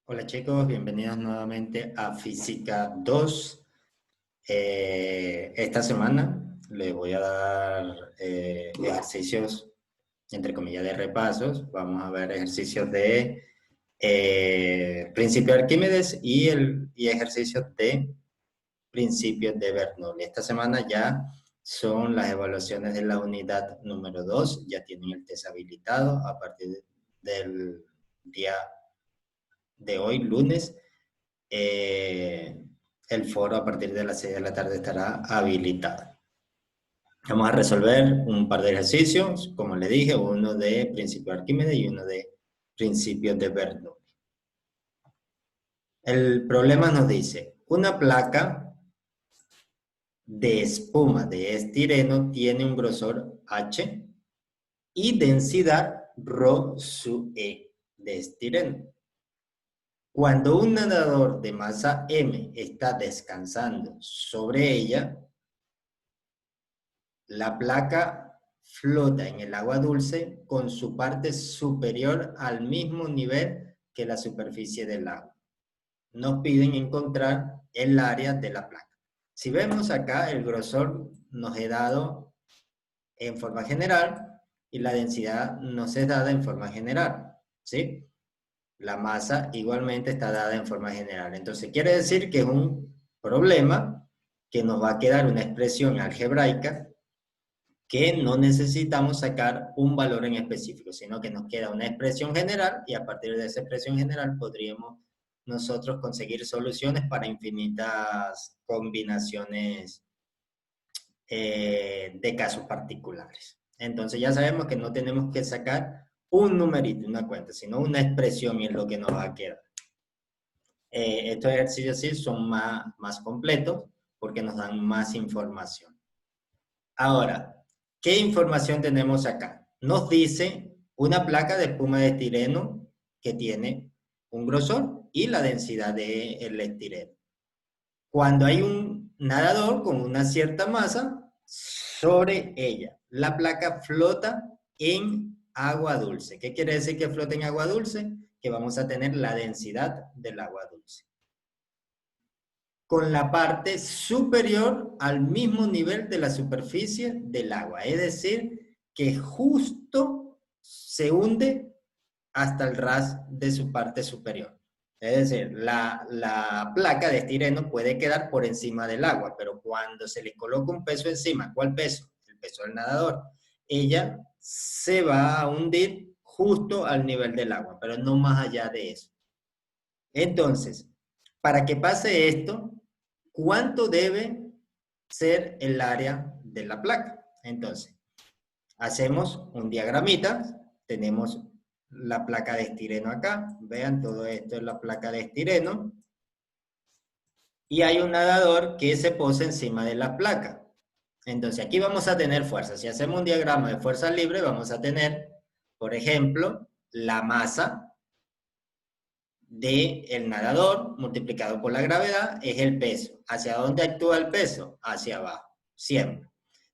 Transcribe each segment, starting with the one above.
Hola chicos, bienvenidos nuevamente a Física 2. Esta semana les voy a dar ejercicios, entre comillas, de repasos. Vamos a ver ejercicios de principio de Arquímedes y ejercicios de principios de Bernoulli. Esta semana ya son las evaluaciones de la unidad número 2. Ya tienen el test habilitado a partir del día de hoy, lunes. eh, el foro a partir de las 6 de la tarde estará habilitado. Vamos a resolver un par de ejercicios, como le dije, uno de principio de Arquímedes y uno de principios de Bernoulli. El problema nos dice, una placa de espuma de estireno tiene un grosor H y densidad ρ sub E de estireno. Cuando un nadador de masa M está descansando sobre ella, la placa flota en el agua dulce con su parte superior al mismo nivel que la superficie del agua. Nos piden encontrar el área de la placa. Si vemos acá, el grosor nos es dado en forma general y la densidad nos es dada en forma general, ¿sí? La masa igualmente está dada en forma general. Entonces quiere decir que es un problema que nos va a quedar una expresión algebraica que no necesitamos sacar un valor en específico, sino que nos queda una expresión general y a partir de esa expresión general podríamos nosotros conseguir soluciones para infinitas combinaciones de casos particulares. Entonces ya sabemos que no tenemos que sacar un numerito, una cuenta, sino una expresión y es lo que nos va a quedar. Estos ejercicios sí son más completos porque nos dan más información. Ahora, ¿qué información tenemos acá? Nos dice una placa de espuma de estireno que tiene un grosor y la densidad del estireno. Cuando hay un nadador con una cierta masa sobre ella, la placa flota en agua dulce. ¿Qué quiere decir que flota en agua dulce? Que vamos a tener la densidad del agua dulce con la parte superior al mismo nivel de la superficie del agua. Es decir, que justo se hunde hasta el ras de su parte superior. Es decir, la placa de estireno puede quedar por encima del agua, pero cuando se le coloca un peso encima, ¿cuál peso? El peso del nadador. Ella se va a hundir justo al nivel del agua, pero no más allá de eso. Entonces, para que pase esto, ¿cuánto debe ser el área de la placa? Entonces, hacemos un diagramita, tenemos la placa de estireno acá, vean, todo esto es la placa de estireno, y hay un nadador que se posa encima de la placa. Entonces, aquí vamos a tener fuerza. Si hacemos un diagrama de fuerza libre, vamos a tener, por ejemplo, la masa del nadador multiplicado por la gravedad es el peso. ¿Hacia dónde actúa el peso? Hacia abajo, siempre.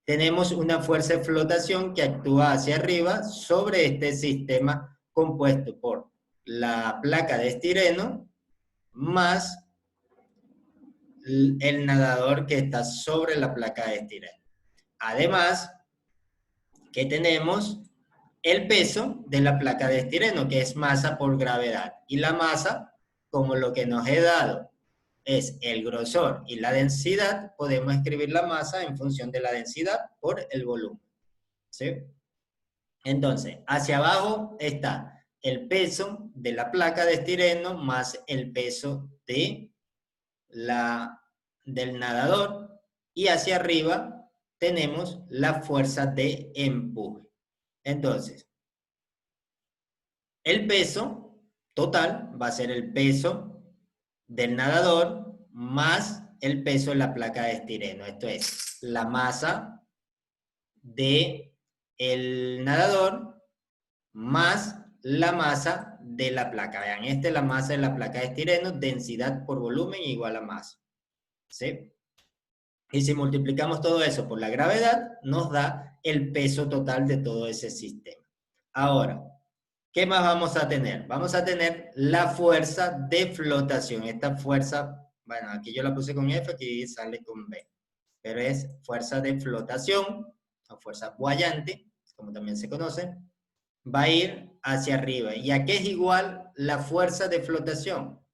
Tenemos una fuerza de flotación que actúa hacia arriba sobre este sistema compuesto por la placa de estireno más el nadador que está sobre la placa de estireno. Además, que tenemos el peso de la placa de estireno, que es masa por gravedad. Y la masa, como lo que nos he dado es el grosor y la densidad, podemos escribir la masa en función de la densidad por el volumen. ¿Sí? Entonces, hacia abajo está el peso de la placa de estireno más el peso del nadador y hacia arriba tenemos la fuerza de empuje. Entonces, el peso total va a ser el peso del nadador más el peso de la placa de estireno. Esto es la masa del nadador más la masa de la placa. Vean, esta es la masa de la placa de estireno, densidad por volumen igual a masa. ¿Sí? Y si multiplicamos todo eso por la gravedad, nos da el peso total de todo ese sistema. Ahora, ¿Qué más vamos a tener? Vamos a tener la fuerza de flotación. Esta fuerza, bueno, aquí yo la puse con F, aquí sale con B. Pero es fuerza de flotación, o fuerza buoyante, como también se conoce, va a ir hacia arriba. ¿Y a qué es igual la fuerza de flotación?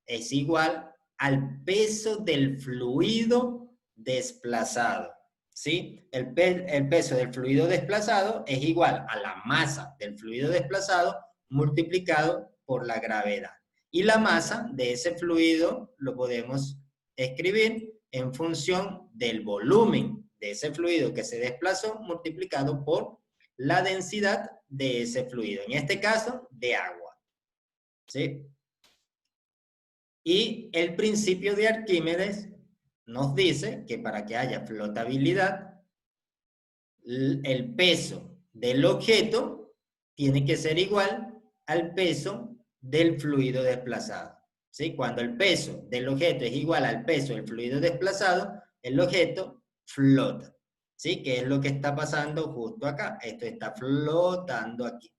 Es igual al peso del fluido desplazado. ¿Sí? El peso del fluido desplazado es igual a la masa del fluido desplazado multiplicado por la gravedad. Y la masa de ese fluido lo podemos escribir en función del volumen de ese fluido que se desplazó multiplicado por la densidad de ese fluido, en este caso de agua. ¿Sí? Y el principio de Arquímedes nos dice que para que haya flotabilidad, el peso del objeto tiene que ser igual al peso del fluido desplazado. ¿Sí? Cuando el peso del objeto es igual al peso del fluido desplazado, el objeto flota. ¿Sí? Que es lo que está pasando justo acá. Esto está flotando aquí.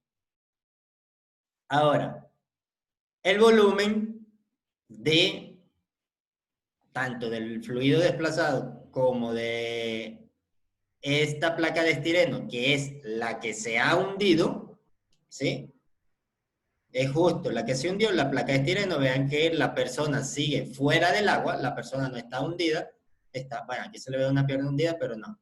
Ahora, el volumen de tanto del fluido desplazado como de esta placa de estireno, que es la que se ha hundido, ¿sí? Es justo la que se hundió, la placa de estireno. Vean que la persona sigue fuera del agua, la persona no está hundida, está, bueno, aquí se le ve una pierna hundida, pero no.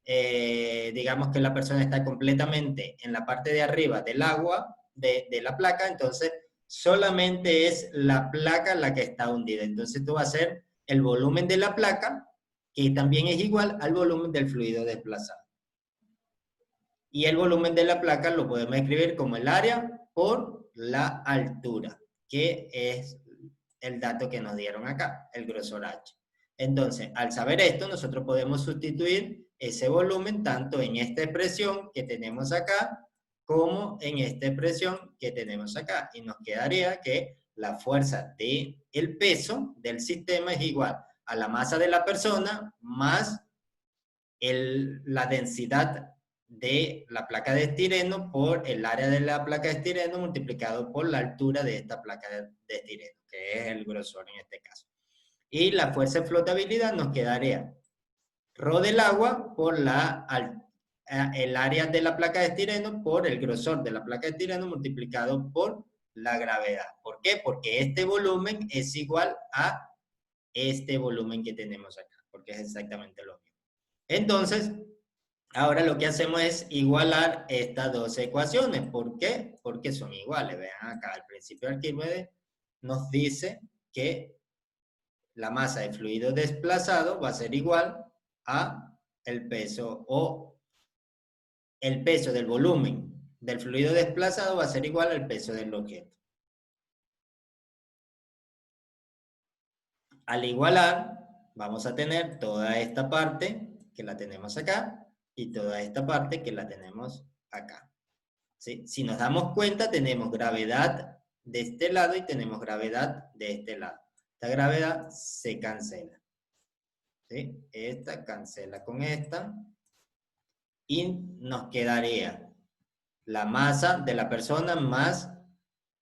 Digamos que la persona está completamente en la parte de arriba del agua, de la placa, entonces solamente es la placa la que está hundida. Entonces tú vas a hacer el volumen de la placa, que también es igual al volumen del fluido desplazado. Y el volumen de la placa lo podemos escribir como el área por la altura, que es el dato que nos dieron acá, el grosor H. Entonces, al saber esto, nosotros podemos sustituir ese volumen tanto en esta expresión que tenemos acá, como en esta expresión que tenemos acá. Y nos quedaría que la fuerza del peso del sistema es igual a la masa de la persona más la densidad de la placa de estireno por el área de la placa de estireno multiplicado por la altura de esta placa de estireno, que es el grosor en este caso. Y la fuerza de flotabilidad nos quedaría ρ del agua por el área de la placa de estireno por el grosor de la placa de estireno multiplicado por la gravedad. ¿Por qué? Porque este volumen es igual a este volumen que tenemos acá, porque es exactamente lo mismo. Entonces, ahora lo que hacemos es igualar estas dos ecuaciones. ¿Por qué? Porque son iguales. Vean acá, el principio de Arquímedes nos dice que la masa de fluido desplazado va a ser igual a el peso, o el peso del volumen del fluido desplazado va a ser igual al peso del objeto. Al igualar, vamos a tener toda esta parte que la tenemos acá y toda esta parte que la tenemos acá. ¿Sí? Si nos damos cuenta, tenemos gravedad de este lado y tenemos gravedad de este lado. Esta gravedad se cancela. ¿Sí? Esta cancela con esta. Y nos quedaría la masa de la persona más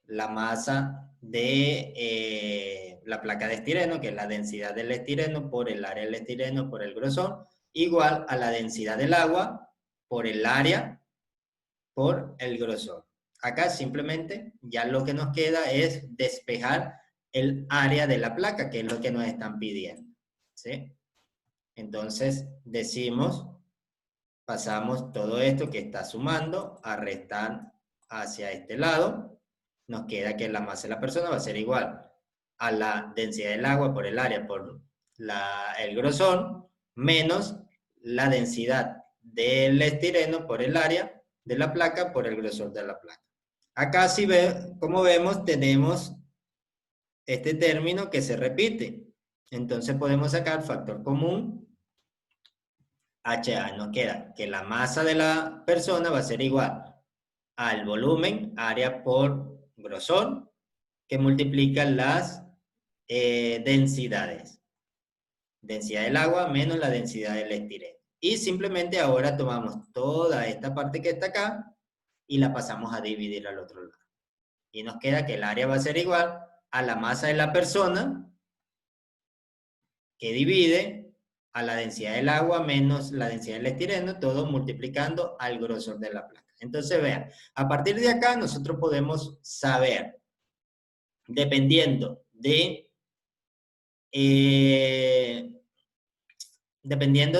la masa de la placa de estireno, que es la densidad del estireno por el área del estireno por el grosor, igual a la densidad del agua por el área por el grosor. Acá simplemente ya lo que nos queda es despejar el área de la placa, que es lo que nos están pidiendo. ¿Sí? Entonces decimos, pasamos todo esto que está sumando a restar hacia este lado. Nos queda que la masa de la persona va a ser igual a la densidad del agua por el área por el grosor, menos la densidad del estireno por el área de la placa por el grosor de la placa. Acá, como vemos, tenemos este término que se repite. Entonces podemos sacar factor común HA. Nos queda que la masa de la persona va a ser igual al volumen, área por grosor, que multiplica las densidades. Densidad del agua menos la densidad del estireno. Y simplemente ahora tomamos toda esta parte que está acá y la pasamos a dividir al otro lado. Y nos queda que el área va a ser igual a la masa de la persona, que divide a la densidad del agua menos la densidad del estireno, todo multiplicando al grosor de la placa. Entonces, vean, a partir de acá nosotros podemos saber, dependiendo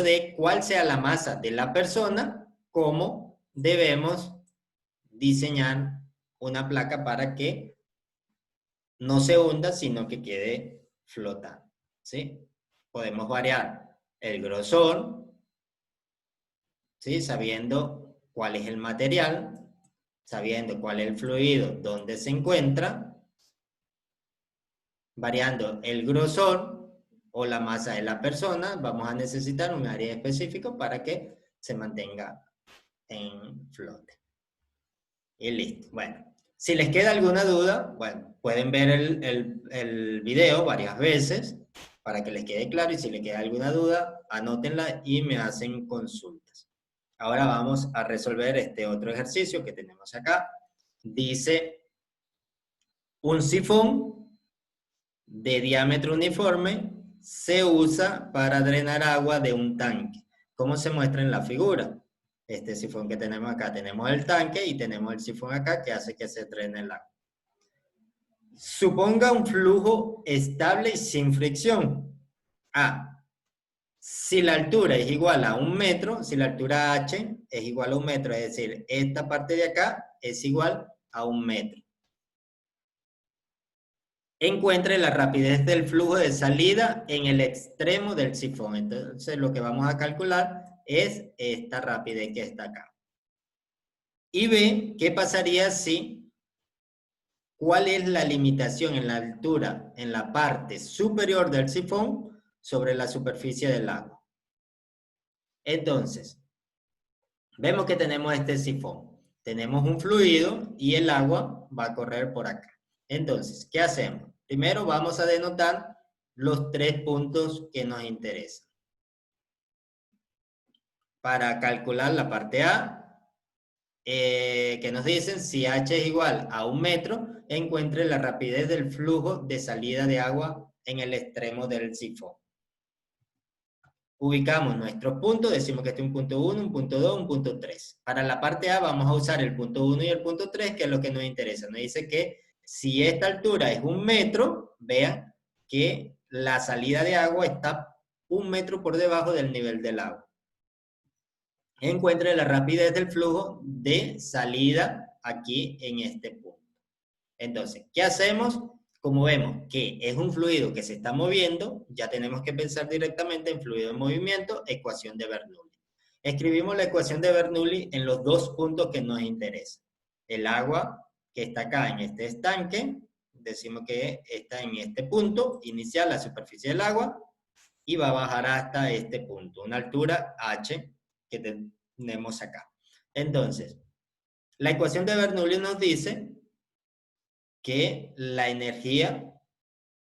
de cuál sea la masa de la persona, cómo debemos diseñar una placa para que no se hunda, sino que quede flotando, ¿sí? Podemos variar el grosor, ¿sí? Sabiendo cuál es el material, sabiendo cuál es el fluido, dónde se encuentra, variando el grosor o la masa de la persona, vamos a necesitar un área específica para que se mantenga en flote. Y listo. Bueno, si les queda alguna duda, bueno, pueden ver el video varias veces para que les quede claro, y si les queda alguna duda, anótenla y me hacen consultas. Ahora vamos a resolver este otro ejercicio que tenemos acá. Dice, un sifón de diámetro uniforme se usa para drenar agua de un tanque. ¿Cómo se muestra en la figura? Este sifón que tenemos acá, tenemos el tanque y tenemos el sifón acá que hace que se drene el agua. Suponga un flujo estable y sin fricción. Si la altura es igual a 1 metro, si la altura h es igual a 1 metro, es decir, esta parte de acá es igual a 1 metro. Encuentre la rapidez del flujo de salida en el extremo del sifón. Entonces, lo que vamos a calcular es esta rapidez que está acá. Y ve qué pasaría si, cuál es la limitación en la altura en la parte superior del sifón sobre la superficie del agua. Entonces, vemos que tenemos este sifón. Tenemos un fluido y el agua va a correr por acá. Entonces, ¿qué hacemos? Primero vamos a denotar los 3 puntos que nos interesan. Para calcular la parte A, que nos dicen si h es igual a 1 metro, encuentre la rapidez del flujo de salida de agua en el extremo del sifón. Ubicamos nuestros puntos, decimos que este es un punto 1, un punto 2, un punto 3. Para la parte A vamos a usar el punto 1 y el punto 3, que es lo que nos interesa. Nos dice que si esta altura es 1 metro, vean que la salida de agua está 1 metro por debajo del nivel del agua. Encuentre la rapidez del flujo de salida aquí en este punto. Entonces, ¿qué hacemos? Como vemos que es un fluido que se está moviendo, ya tenemos que pensar directamente en fluido en movimiento, ecuación de Bernoulli. Escribimos la ecuación de Bernoulli en los 2 puntos que nos interesan. El agua que está acá en este estanque, decimos que está en este punto inicial, la superficie del agua, y va a bajar hasta este punto, una altura h que tenemos acá. Entonces, la ecuación de Bernoulli nos dice que la energía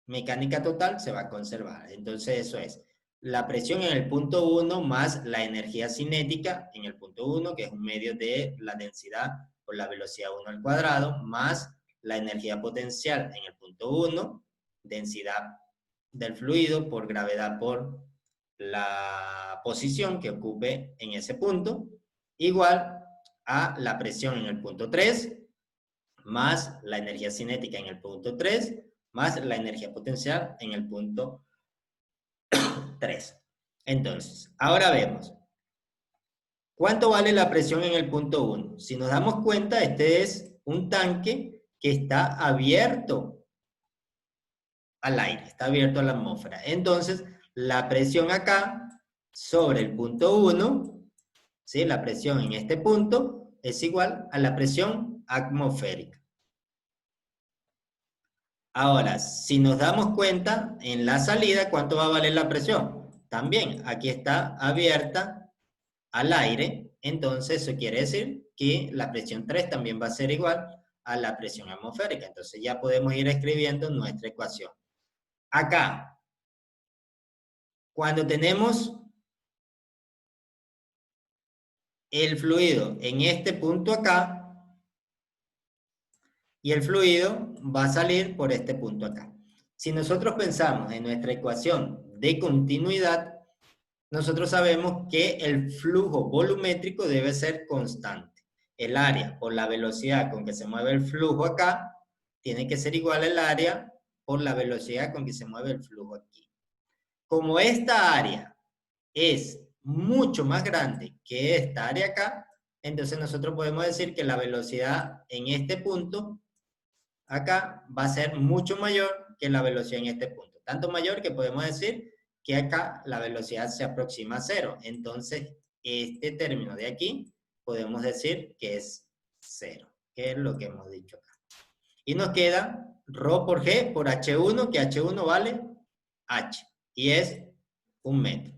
mecánica total se va a conservar. Entonces eso es la presión en el punto 1 más la energía cinética en el punto 1, que es un medio de la densidad por la velocidad 1 al cuadrado, más la energía potencial en el punto 1, densidad del fluido por gravedad por la posición que ocupe en ese punto, igual a la presión en el punto 3, más la energía cinética en el punto 3, más la energía potencial en el punto 3. Entonces, ahora vemos. ¿Cuánto vale la presión en el punto 1? Si nos damos cuenta, este es un tanque que está abierto al aire, está abierto a la atmósfera. Entonces, la presión acá sobre el punto 1, ¿sí? La presión en este punto es igual a la presión atmosférica. Ahora, si nos damos cuenta, en la salida, ¿cuánto va a valer la presión? También, aquí está abierta al aire, entonces eso quiere decir que la presión 3 también va a ser igual a la presión atmosférica. Entonces ya podemos ir escribiendo nuestra ecuación. Acá, cuando tenemos el fluido en este punto acá, y el fluido va a salir por este punto acá. Si nosotros pensamos en nuestra ecuación de continuidad, nosotros sabemos que el flujo volumétrico debe ser constante. El área por la velocidad con que se mueve el flujo acá tiene que ser igual al área por la velocidad con que se mueve el flujo aquí. Como esta área es mucho más grande que esta área acá, entonces nosotros podemos decir que la velocidad en este punto acá va a ser mucho mayor que la velocidad en este punto. Tanto mayor que podemos decir que acá la velocidad se aproxima a cero. Entonces, este término de aquí podemos decir que es cero, que es lo que hemos dicho acá. Y nos queda ρ por G por H1, que H1 vale H, y es 1 metro.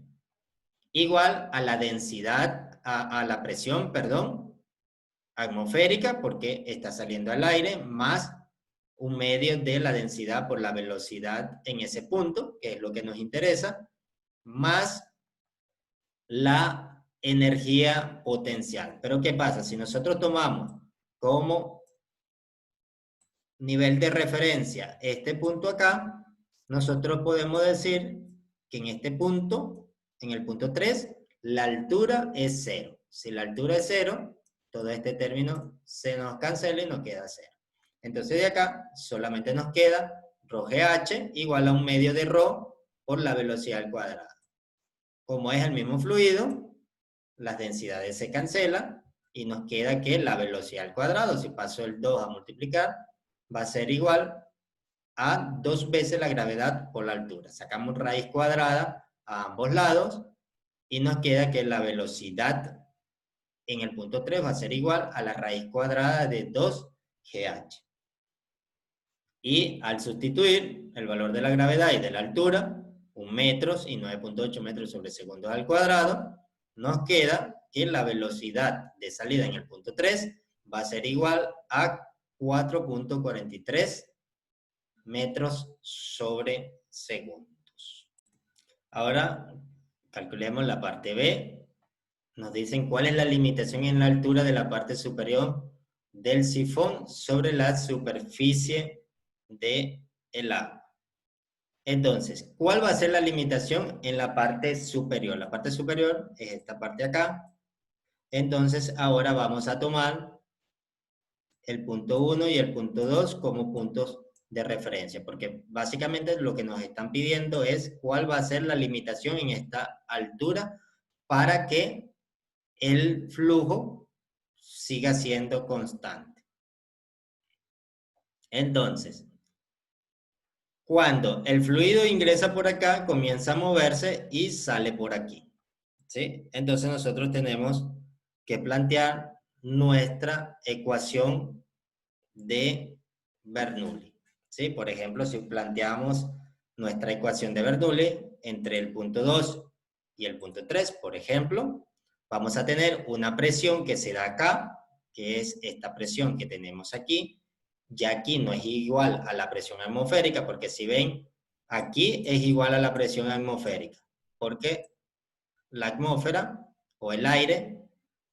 Igual a la densidad, a la presión, perdón, atmosférica, porque está saliendo al aire, más un medio de la densidad por la velocidad en ese punto, que es lo que nos interesa, más la energía potencial. Pero ¿qué pasa? Si nosotros tomamos como nivel de referencia este punto acá, nosotros podemos decir que en este punto, en el punto 3, la altura es 0. Si la altura es 0, todo este término se nos cancela y nos queda 0. Entonces de acá solamente nos queda ρgh igual a un medio de ρ por la velocidad al cuadrado. Como es el mismo fluido, las densidades se cancelan y nos queda que la velocidad al cuadrado, si paso el 2 a multiplicar, va a ser igual a 2 veces la gravedad por la altura. Sacamos raíz cuadrada a ambos lados y nos queda que la velocidad en el punto 3 va a ser igual a la raíz cuadrada de 2GH. Y al sustituir el valor de la gravedad y de la altura, 1 metros y 9.8 metros sobre segundos al cuadrado, nos queda que la velocidad de salida en el punto 3 va a ser igual a 4.43 metros sobre segundos. Ahora calculemos la parte B. Nos dicen cuál es la limitación en la altura de la parte superior del sifón sobre la superficie del agua. Entonces, ¿cuál va a ser la limitación en la parte superior? La parte superior es esta parte acá. Entonces, ahora vamos a tomar el punto 1 y el punto 2 como puntos de referencia, porque básicamente lo que nos están pidiendo es cuál va a ser la limitación en esta altura para que el flujo siga siendo constante. Entonces, cuando el fluido ingresa por acá, comienza a moverse y sale por aquí, ¿sí? Entonces nosotros tenemos que plantear nuestra ecuación de Bernoulli, ¿sí? Por ejemplo, si planteamos nuestra ecuación de Bernoulli entre el punto 2 y el punto 3, por ejemplo, vamos a tener una presión que se da acá, que es esta presión que tenemos aquí. Ya aquí no es igual a la presión atmosférica, porque si ven, aquí es igual a la presión atmosférica, porque la atmósfera o el aire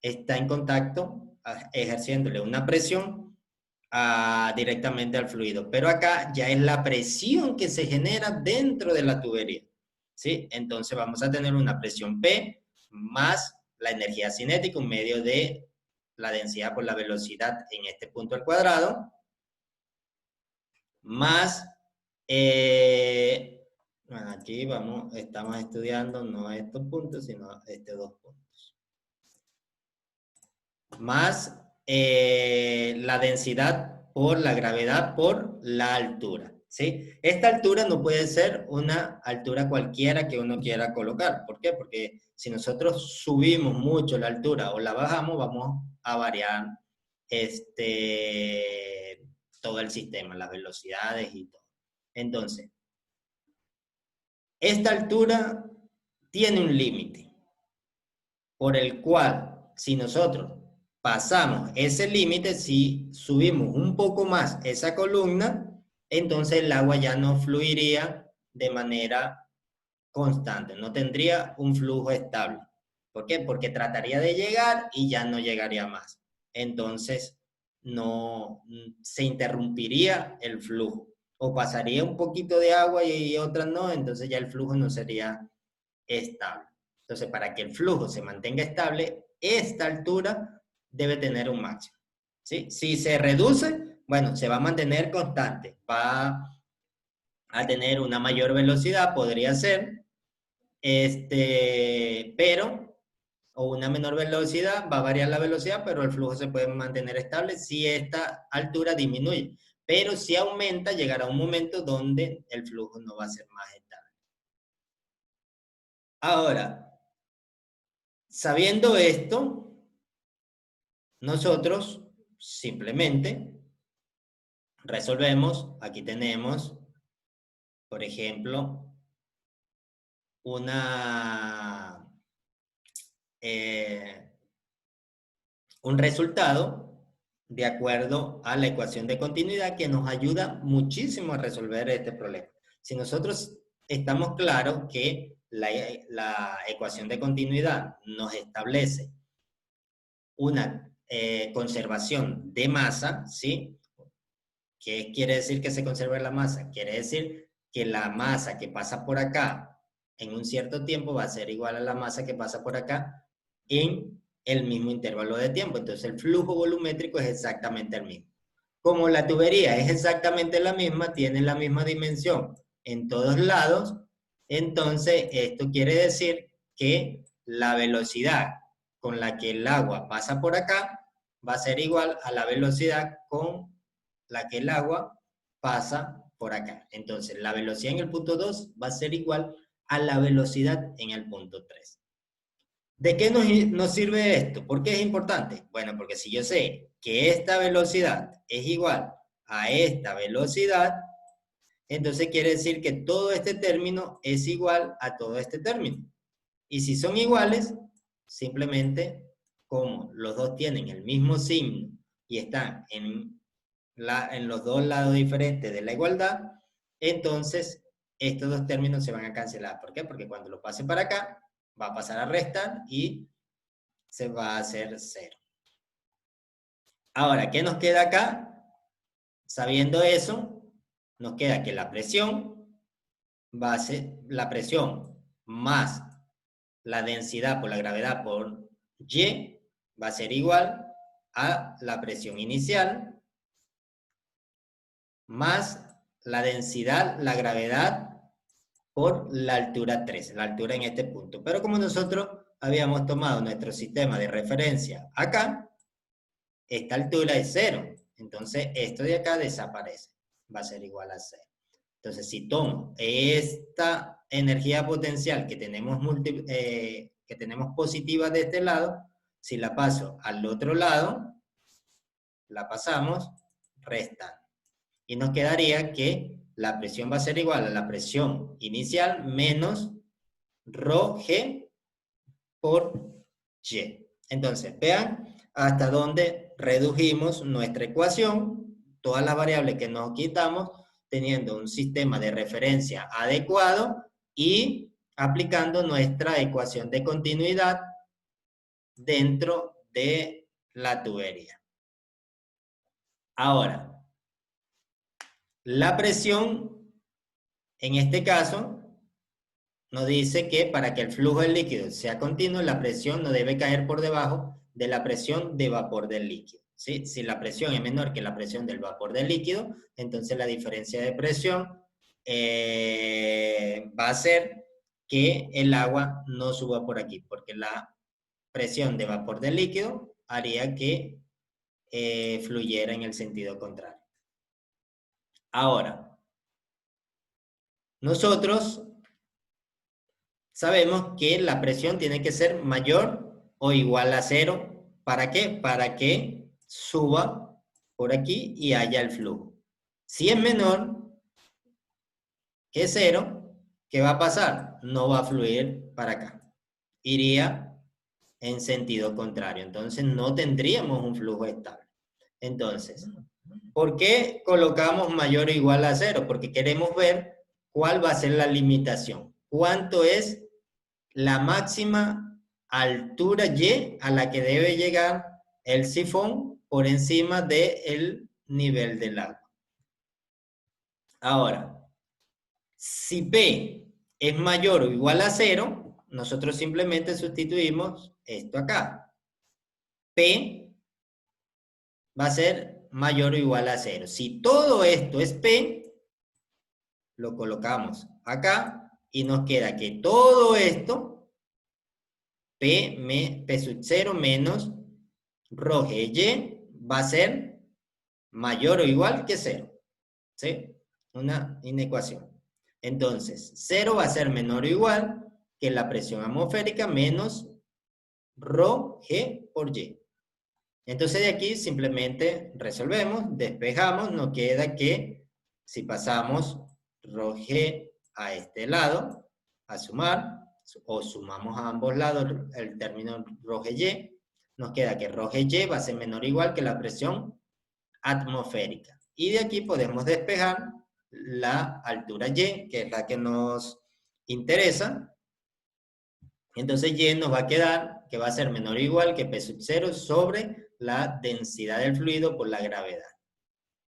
está en contacto, ejerciéndole una presión directamente al fluido. Pero acá ya es la presión que se genera dentro de la tubería, ¿sí? Entonces vamos a tener una presión P más la energía cinética, un medio de la densidad por la velocidad en este punto al cuadrado, más, bueno, aquí estamos estudiando no estos puntos, sino estos dos puntos. Más la densidad por la gravedad por la altura, ¿sí? Esta altura no puede ser una altura cualquiera que uno quiera colocar. ¿Por qué? Porque si nosotros subimos mucho la altura o la bajamos, vamos a variar todo el sistema, las velocidades y todo. Entonces, esta altura tiene un límite por el cual, si nosotros pasamos ese límite, si subimos un poco más esa columna, entonces el agua ya no fluiría de manera constante, no tendría un flujo estable. ¿Por qué? Porque trataría de llegar y ya no llegaría más. Entonces, no se interrumpiría el flujo. O pasaría un poquito de agua y otras no, entonces ya el flujo no sería estable. Entonces, para que el flujo se mantenga estable, esta altura debe tener un máximo. ¿Sí? Si se reduce, bueno, se va a mantener constante. Va a tener una mayor velocidad, podría ser, pero, o una menor velocidad, va a variar la velocidad, pero el flujo se puede mantener estable si esta altura disminuye. Pero si aumenta, llegará un momento donde el flujo no va a ser más estable. Ahora, sabiendo esto, nosotros simplemente resolvemos. Aquí tenemos, por ejemplo, eh, un resultado de acuerdo a la ecuación de continuidad que nos ayuda muchísimo a resolver este problema. Si nosotros estamos claros que la ecuación de continuidad nos establece una conservación de masa, ¿sí? ¿Qué quiere decir que se conserve la masa? Quiere decir que la masa que pasa por acá en un cierto tiempo va a ser igual a la masa que pasa por acá en el mismo intervalo de tiempo. Entonces el flujo volumétrico es exactamente el mismo. Como la tubería es exactamente la misma, tiene la misma dimensión en todos lados, entonces esto quiere decir que la velocidad con la que el agua pasa por acá va a ser igual a la velocidad con la que el agua pasa por acá. Entonces, la velocidad en el punto 2 va a ser igual a la velocidad en el punto 3. ¿De qué nos sirve esto? ¿Por qué es importante? Bueno, porque si yo sé que esta velocidad es igual a esta velocidad, entonces quiere decir que todo este término es igual a todo este término. Y si son iguales, simplemente como los dos tienen el mismo signo y están en los dos lados diferentes de la igualdad, entonces estos dos términos se van a cancelar. ¿Por qué? Porque cuando lo pase para acá, va a pasar a restar y se va a hacer 0. Ahora, ¿qué nos queda acá? Sabiendo eso, nos queda que la presión va a ser la presión más la densidad por la gravedad por Y va a ser igual a la presión inicial más la densidad, la gravedad por la altura 3, la altura en este punto. Pero como nosotros habíamos tomado nuestro sistema de referencia acá, esta altura es 0. Entonces esto de acá desaparece. Va a ser igual a 0. Entonces si tomo esta energía potencial que tenemos positiva de este lado, si la paso al otro lado, la pasamos restando. Y nos quedaría que la presión va a ser igual a la presión inicial menos ρg por Y. Entonces, vean hasta dónde redujimos nuestra ecuación, todas las variables que nos quitamos, teniendo un sistema de referencia adecuado y aplicando nuestra ecuación de continuidad dentro de la tubería. Ahora, la presión, en este caso, nos dice que para que el flujo del líquido sea continuo, la presión no debe caer por debajo de la presión de vapor del líquido. ¿Sí? Si la presión es menor que la presión del vapor del líquido, entonces la diferencia de presión va a ser que el agua no suba por aquí, porque la presión de vapor del líquido haría que fluyera en el sentido contrario. Ahora, nosotros sabemos que la presión tiene que ser mayor o igual a 0. ¿Para qué? Para que suba por aquí y haya el flujo. Si es menor que 0, ¿qué va a pasar? No va a fluir para acá. Iría en sentido contrario. Entonces no tendríamos un flujo estable. Entonces, ¿por qué colocamos mayor o igual a 0? Porque queremos ver cuál va a ser la limitación. ¿Cuánto es la máxima altura Y a la que debe llegar el sifón por encima del nivel del agua. Ahora, si P es mayor o igual a 0, nosotros simplemente sustituimos esto acá. P va a ser mayor o igual a 0. Si todo esto es P, lo colocamos acá y nos queda que todo esto, P sub 0 menos rho G Y, va a ser mayor o igual que 0. ¿Sí? Una inecuación. Entonces, 0 va a ser menor o igual que la presión atmosférica menos rho G por Y. Entonces de aquí simplemente resolvemos, despejamos, nos queda que si pasamos rho G a este lado, a sumar, o sumamos a ambos lados el término rho G Y, nos queda que rho G Y va a ser menor o igual que la presión atmosférica. Y de aquí podemos despejar la altura Y, que es la que nos interesa. Entonces Y nos va a quedar que va a ser menor o igual que P sub 0 sobre la densidad del fluido por la gravedad.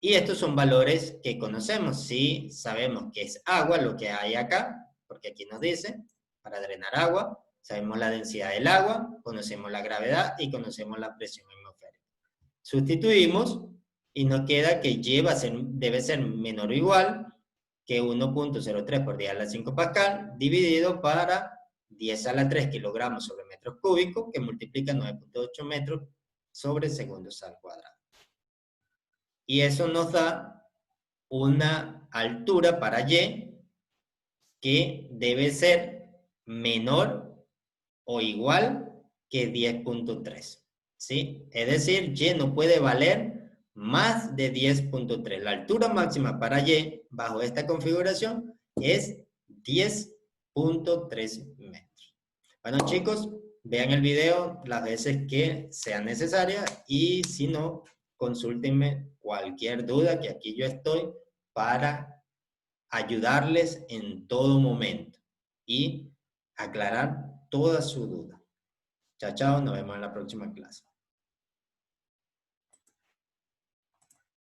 Y estos son valores que conocemos. Si sabemos que es agua lo que hay acá, porque aquí nos dice, para drenar agua, sabemos la densidad del agua, conocemos la gravedad y conocemos la presión atmosférica. Sustituimos y nos queda que Y debe ser menor o igual que 1.03 por 10 a la 5 pascal, dividido para 10 a la 3 kilogramos sobre metros cúbicos, que multiplica 9.8 metros sobre segundos al cuadrado. Y eso nos da una altura para Y que debe ser menor o igual que 10.3. ¿Sí? Es decir, Y no puede valer más de 10.3. La altura máxima para Y bajo esta configuración es 10.3 metros. Bueno, chicos, vean el video las veces que sea necesaria y si no, consúltenme cualquier duda, que aquí yo estoy para ayudarles en todo momento y aclarar toda su duda. Chao, chao, nos vemos en la próxima clase.